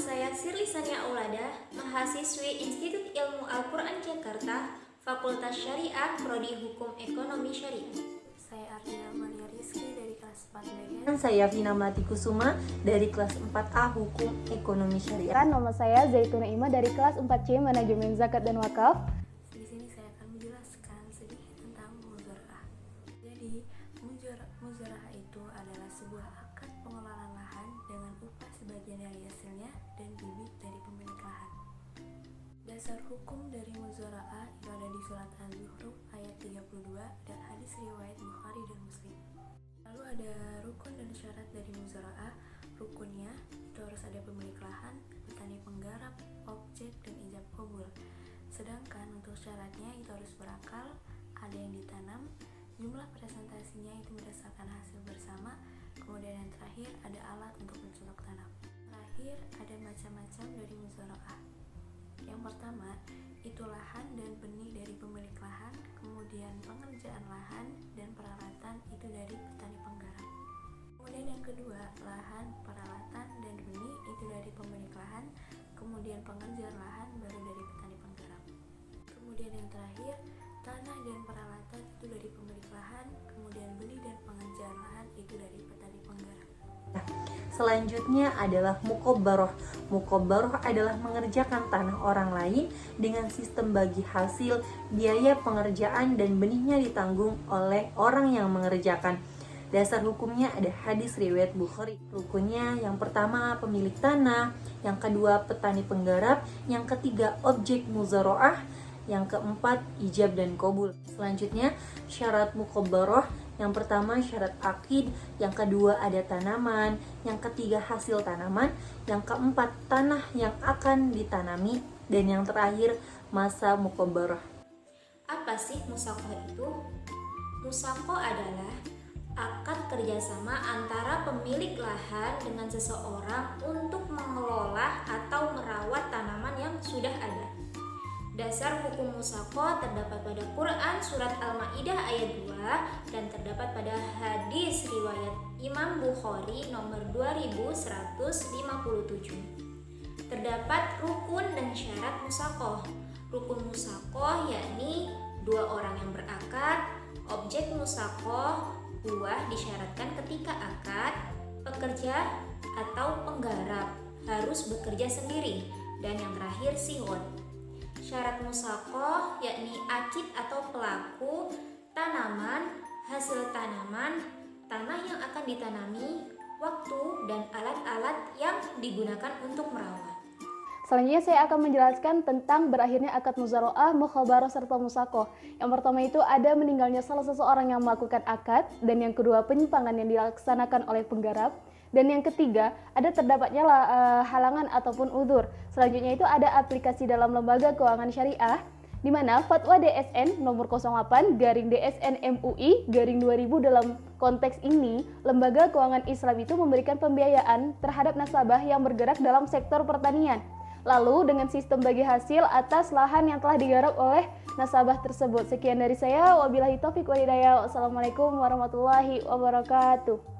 saya Sirli Sania Aulada, mahasiswi Institut Ilmu Al-Quran Jakarta, Fakultas Syariah, Prodi Hukum Ekonomi Syariah. Saya Ardina Maria Rizky dari kelas 4B. Dan saya Vina Melati Kusuma dari kelas 4A Hukum Ekonomi Syariah. Nama saya Zaituna Ima dari kelas 4C Manajemen Zakat dan Wakaf. Di sini saya akan menjelaskan sedikit tentang muzara'ah. Jadi, muzara'ah itu adalah sebuah akad pengelolaan lahan dengan upah sebagian dari hasilnya dan bibit dari pemilik lahan. Dasar hukum dari muzara'ah itu ada di surat Az-Zukhruf ayat 32 dan hadis riwayat Bukhari dan Muslim. Lalu ada rukun dan syarat dari muzara'ah. Rukunnya itu harus ada pemilik lahan, petani penggarap, objek, dan ijab qabul. Sedangkan untuk syaratnya itu harus berakal, ada yang ditanam, jumlah presentasinya itu berdasarkan hasil bersama, kemudian yang terakhir ada alat untuk mencocok tanam. Terakhir ada macam-macam dari muzara'ah. Yang pertama itu lahan dan benih dari pemilik lahan, kemudian pengerjaan lahan dan peralatan itu dari petani penggarap. Kemudian yang kedua, lahan, peralatan, dan benih itu dari pemilik lahan, kemudian pengerjaan lahan baru dari petani penggarap. Kemudian yang terakhir, tanah dan peralatan itu dari pemilik lahan, kemudian benih dan pengerjaan lahan itu dari petani penggarap. Selanjutnya adalah mukobbaroh. Mukobbaroh adalah mengerjakan tanah orang lain dengan sistem bagi hasil, biaya pengerjaan dan benihnya ditanggung oleh orang yang mengerjakan. Dasar hukumnya ada hadis riwayat Bukhari. Rukunnya yang pertama pemilik tanah, yang kedua petani penggarap, yang ketiga objek muzara'ah, yang keempat ijab dan qabul. Selanjutnya syarat mukobbaroh. Yang pertama syarat akid, yang kedua ada tanaman, yang ketiga hasil tanaman, yang keempat tanah yang akan ditanami, dan yang terakhir masa mukobbaroh. Apa sih musaqah itu? Musaqah adalah akad kerjasama antara pemilik lahan dengan seseorang untuk mengelola atau merawat tanaman yang sudah ada. Dasar hukum musaqah terdapat pada Quran surat Al-Maidah ayat 2 dan terdapat pada hadis riwayat Imam Bukhari nomor 2157. Terdapat rukun dan syarat musaqah. Rukun musaqah yakni dua orang yang berakad, objek musaqah, buah disyaratkan ketika akad, pekerja atau penggarap harus bekerja sendiri, dan yang terakhir sighot. Syarat musaqah yakni akid atau pelaku, tanaman, hasil tanaman, tanah yang akan ditanami, waktu, dan alat-alat yang digunakan untuk merawat. Selanjutnya saya akan menjelaskan tentang berakhirnya akad muzara'ah, mukhabarah, serta musaqah. Yang pertama itu ada meninggalnya salah seseorang yang melakukan akad, dan yang kedua penyimpangan yang dilaksanakan oleh penggarap, dan yang ketiga ada terdapatnya halangan ataupun udzur. Selanjutnya itu ada aplikasi dalam lembaga keuangan syariah, di mana fatwa DSN nomor 08/DSN MUI/2000 dalam konteks ini, lembaga keuangan Islam itu memberikan pembiayaan terhadap nasabah yang bergerak dalam sektor pertanian. Lalu dengan sistem bagi hasil atas lahan yang telah digarap oleh nasabah tersebut. Sekian dari saya, wabillahi taufiq wal hidayah. Wassalamualaikum warahmatullahi wabarakatuh.